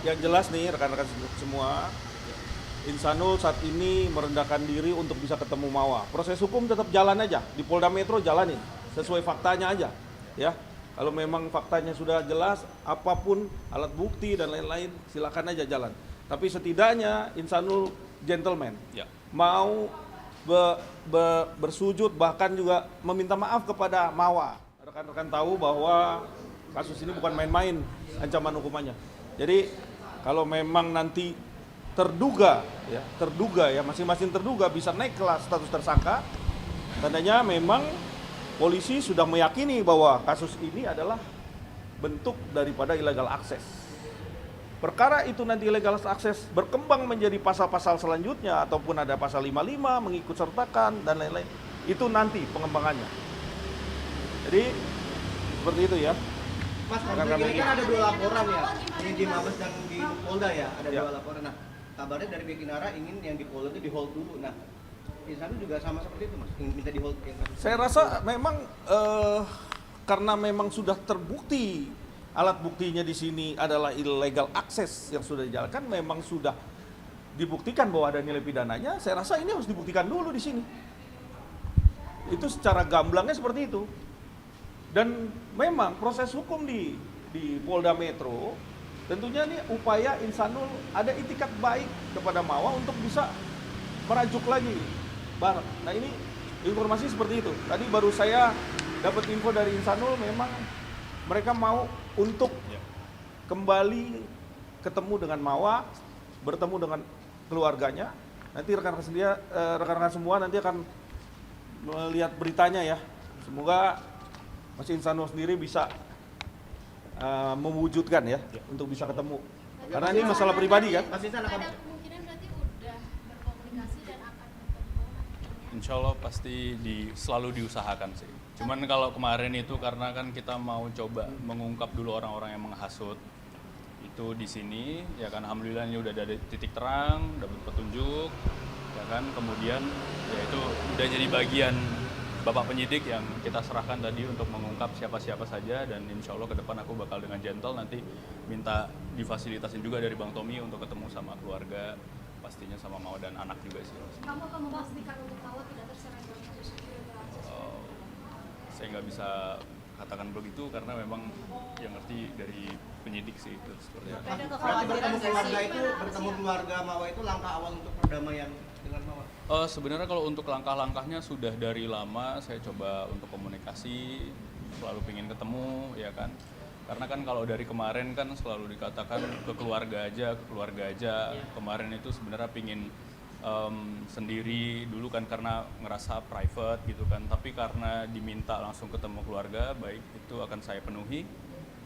Yang jelas nih rekan-rekan semua, Insanul saat ini merendahkan diri untuk bisa ketemu Mawa. Proses hukum tetap jalan aja, di Polda Metro jalanin, sesuai faktanya aja. Ya, kalau memang faktanya sudah jelas, apapun alat bukti dan lain-lain, silakan aja jalan. Tapi setidaknya Insanul gentleman, mau bersujud bahkan juga meminta maaf kepada Mawa. Rekan-rekan tahu bahwa kasus ini bukan main-main ancaman hukumannya. Jadi kalau memang nanti terduga ya masing-masing terduga bisa naik kelas status tersangka, tandanya memang polisi sudah meyakini bahwa kasus ini adalah bentuk daripada illegal access. Perkara itu nanti illegal access berkembang menjadi pasal-pasal selanjutnya ataupun ada pasal 55 mengikut sertakan dan lain-lain, itu nanti pengembangannya. Jadi seperti itu ya. Mas, kan ada 2 laporan ya, ini di Mabes dan di Polda ya, ada 2 laporan. Nah, kabarnya dari Bekinara ingin yang di Polda itu di hold dulu. Nah, Insanul juga sama seperti itu, Mas, ingin minta di hold. Saya rasa memang karena memang sudah terbukti alat buktinya di sini adalah illegal access yang sudah dijalankan, memang sudah dibuktikan bahwa ada nilai pidananya. Saya rasa ini harus dibuktikan dulu di sini. Itu secara gamblangnya seperti itu. Dan memang proses hukum di Polda Metro tentunya ini upaya Insanul ada itikat baik kepada Mawa untuk bisa merajuk lagi bareng. Nah ini informasi seperti itu. Tadi baru saya dapat info dari Insanul, memang mereka mau untuk kembali ketemu dengan Mawa, bertemu dengan keluarganya. Nanti rekan-rekan semua nanti akan melihat beritanya ya. Semoga Mas Insanul sendiri bisa mewujudkan ya untuk bisa ketemu. Karena ini masalah pribadi kan. Ada kemungkinan berarti udah berkomunikasi dan akan bertemu. Insya Allah pasti selalu diusahakan sih. Cuman kalau kemarin itu karena kan kita mau coba mengungkap dulu orang-orang yang menghasut itu di sini, ya kan alhamdulillah ini udah ada titik terang, dapat petunjuk, ya kan. Kemudian ya itu udah jadi bagian Bapak penyidik yang kita serahkan tadi untuk mengungkap siapa-siapa saja, dan insya Allah ke depan aku bakal dengan gentle nanti minta difasilitasin juga dari Bang Tommy untuk ketemu sama keluarga, pastinya sama Mawa dan anak juga sih. Kamu akan memastikan untuk Mawa tidak terseret dalam kasus ini? Saya nggak bisa katakan begitu karena memang yang ngerti dari penyidik sih itu seperti itu. Berarti bertemu keluarga Mawa itu langkah awal untuk perdamaian dengan Mawa? Sebenarnya kalau untuk langkah-langkahnya sudah dari lama saya coba untuk komunikasi, selalu pengen ketemu ya kan. Karena kan kalau dari kemarin kan selalu dikatakan ke keluarga aja. Kemarin itu sebenarnya pingin sendiri dulu kan karena ngerasa private gitu kan. Tapi karena diminta langsung ketemu keluarga, baik itu akan saya penuhi.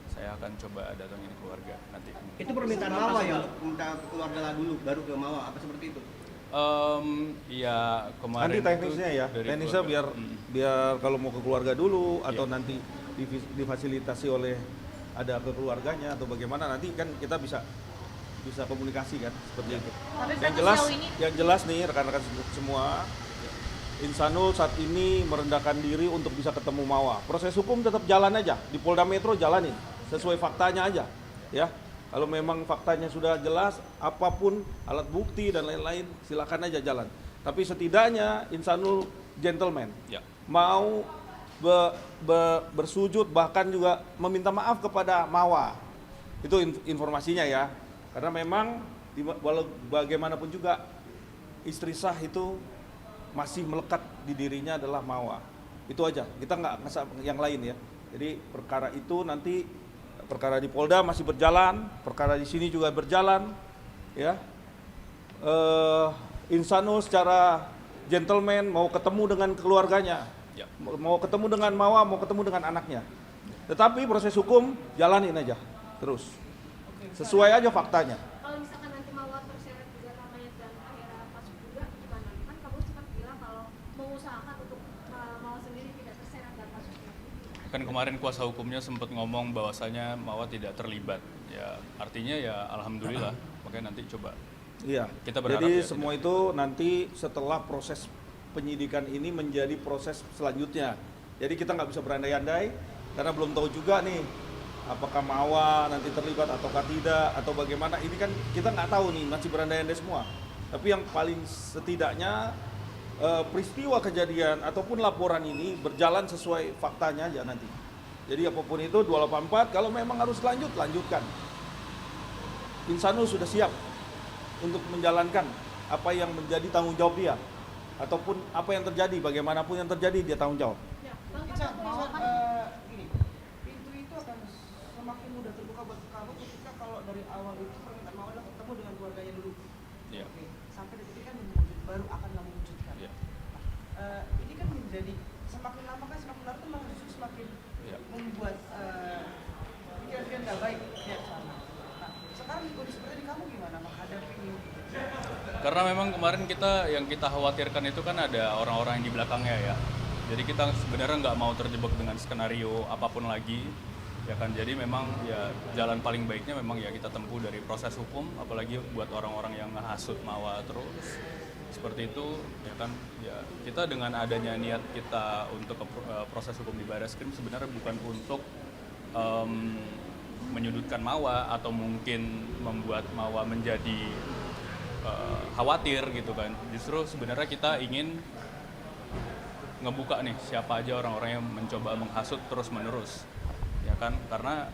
Saya akan coba datangin keluarga nanti. Itu permintaan Mawa ya, minta ke keluarga dulu baru ke Mawa, apa seperti itu? Ya kemarin nanti teknisnya ya, teknisnya biar kalau mau ke keluarga dulu atau nanti difasilitasi oleh ada ke keluarganya atau bagaimana, nanti kan kita bisa komunikasi kan seperti itu. Yang jelas nih rekan-rekan semua, Insanul saat ini merendahkan diri untuk bisa ketemu Mawa. Proses hukum tetap jalan aja, di Polda Metro jalanin, sesuai faktanya aja. Ya, kalau memang faktanya sudah jelas, apapun alat bukti dan lain-lain, silakan aja jalan. Tapi setidaknya Insanul gentleman, mau bersujud bahkan juga meminta maaf kepada Mawa. Itu informasinya ya. Karena memang walau bagaimanapun juga istri sah itu masih melekat di dirinya adalah Mawa. Itu aja, kita nggak ngasah yang lain ya. Jadi perkara itu nanti, perkara di Polda masih berjalan, perkara di sini juga berjalan ya. Insanul secara gentleman mau ketemu dengan keluarganya, mau ketemu dengan Mawa, mau ketemu dengan anaknya. Tetapi proses hukum jalanin aja terus, sesuai aja faktanya. Kalau misalkan nanti Mawa terseret juga namanya dan akhirnya masuk juga gimana? Kan kamu sempat bilang kalau mengusahakan untuk Mawa sendiri tidak terseret dalam kasus ini. Kan kemarin kuasa hukumnya sempat ngomong bahwasanya Mawa tidak terlibat. Ya artinya ya alhamdulillah. Makanya nanti coba. Iya. Kita berharap jadi ya, semua itu nanti setelah proses penyidikan ini menjadi proses selanjutnya. Jadi kita nggak bisa berandai-andai karena belum tahu juga nih Apakah Mawa nanti terlibat ataukah tidak, atau bagaimana, ini kan kita nggak tahu nih, masih berandai-andai semua. Tapi yang paling setidaknya peristiwa kejadian ataupun laporan ini berjalan sesuai faktanya aja nanti. Jadi apapun itu 284, kalau memang harus lanjutkan. Insanul sudah siap untuk menjalankan apa yang menjadi tanggung jawab dia, ataupun apa yang terjadi, bagaimanapun yang terjadi dia tanggung jawab. Ya, Bang, Ican, Mawa kan gini, pintu itu akan semakin mudah terbuka buat kamu ketika kalau dari awal itu permintaan Mawar adalah ketemu dengan keluarganya dulu. Iya. Oke, sampai detik ini kan mewujud, baru akan kamu wujudkan. Iya. Ini kan menjadi semakin lama kan semakin lama itu malah justru semakin Iya. membuat pikiran-pikiran nggak baik ya sana. Nah, sekarang kondisi seperti ini kamu gimana menghadapi ini? Karena memang kemarin yang kita khawatirkan itu kan ada orang-orang yang di belakangnya ya. Jadi kita sebenarnya nggak mau terjebak dengan skenario apapun lagi, ya kan. Jadi memang ya jalan paling baiknya memang ya kita tempuh dari proses hukum, apalagi buat orang-orang yang ngehasut Mawa terus seperti itu, ya kan. Ya kita dengan adanya niat kita untuk proses hukum di Barreskrim sebenarnya bukan untuk menyudutkan Mawa atau mungkin membuat Mawa menjadi khawatir gitu kan. Justru sebenarnya kita ingin ngebuka nih siapa aja orang-orang yang mencoba menghasut terus menerus, ya kan. Karena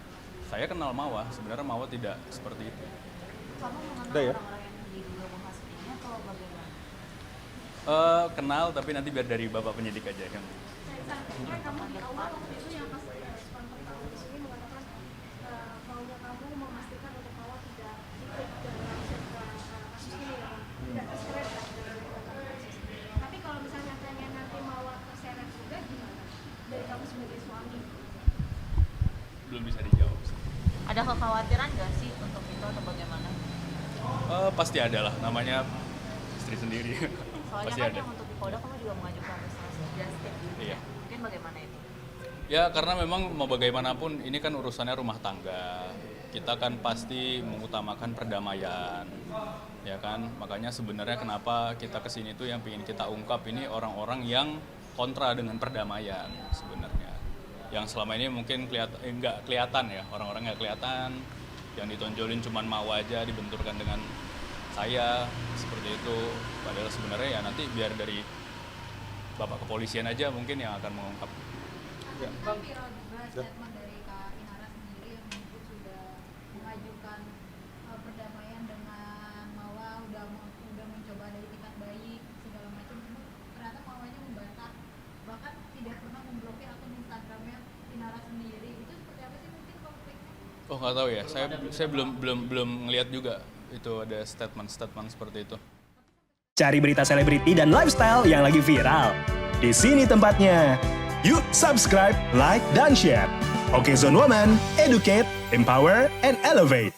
saya kenal Mawa, sebenarnya Mawa tidak seperti itu. Kamu mengenal Udah ya? orang-orang yang diduga menghasut ini atau bagaimana? Kenal, tapi nanti biar dari bapak penyidik aja kan. Saya kamu di awal waktu itu yang pas respon pertama di sini mengatakan maunya kamu memastikan untuk Mawa tidak ikut dalam kasus ini ya, tidak terseret dalam kasus ini. Tapi kalau misalnya pengen nanti Mawa terseret juga gimana? Dari kamu sebagai suami. Belum bisa dijawab sih. Ada kekhawatiran nggak sih untuk itu atau bagaimana? Pasti ada lah, namanya istri sendiri. Soalnya Pasti kan ada. yang untuk di Polda kamu juga mengajukan restoratif justice. Iya. Mungkin bagaimana itu? Ya karena memang mau bagaimanapun ini kan urusannya rumah tangga. Kita kan pasti mengutamakan perdamaian, ya kan. Makanya sebenarnya kenapa kita kesini tuh yang ingin kita ungkap ini orang-orang yang kontra dengan perdamaian sebenarnya. Yang selama ini mungkin nggak kelihatan ya, orang-orang nggak kelihatan. Yang ditonjolin cuman mau aja, dibenturkan dengan saya seperti itu. Padahal sebenarnya ya nanti biar dari Bapak Kepolisian aja mungkin yang akan mengungkap. Ya. Kan viral juga statement dari Kak Inara sendiri yang menyebut sudah mengajukan perdamaian dengan Mawa, udah mencoba dari tingkat bayi segala macam, cuma ternyata Mawanya membantah, bahkan tidak pernah memblokir akun Instagramnya Inara sendiri. Itu seperti apa sih mungkin konfliknya? Oh nggak tahu ya, saya belum ngelihat juga itu ada statement seperti itu. Cari berita selebriti dan lifestyle yang lagi viral. Di sini tempatnya. Yuk subscribe, like, dan share. Oke Zone Woman, educate, empower, and elevate.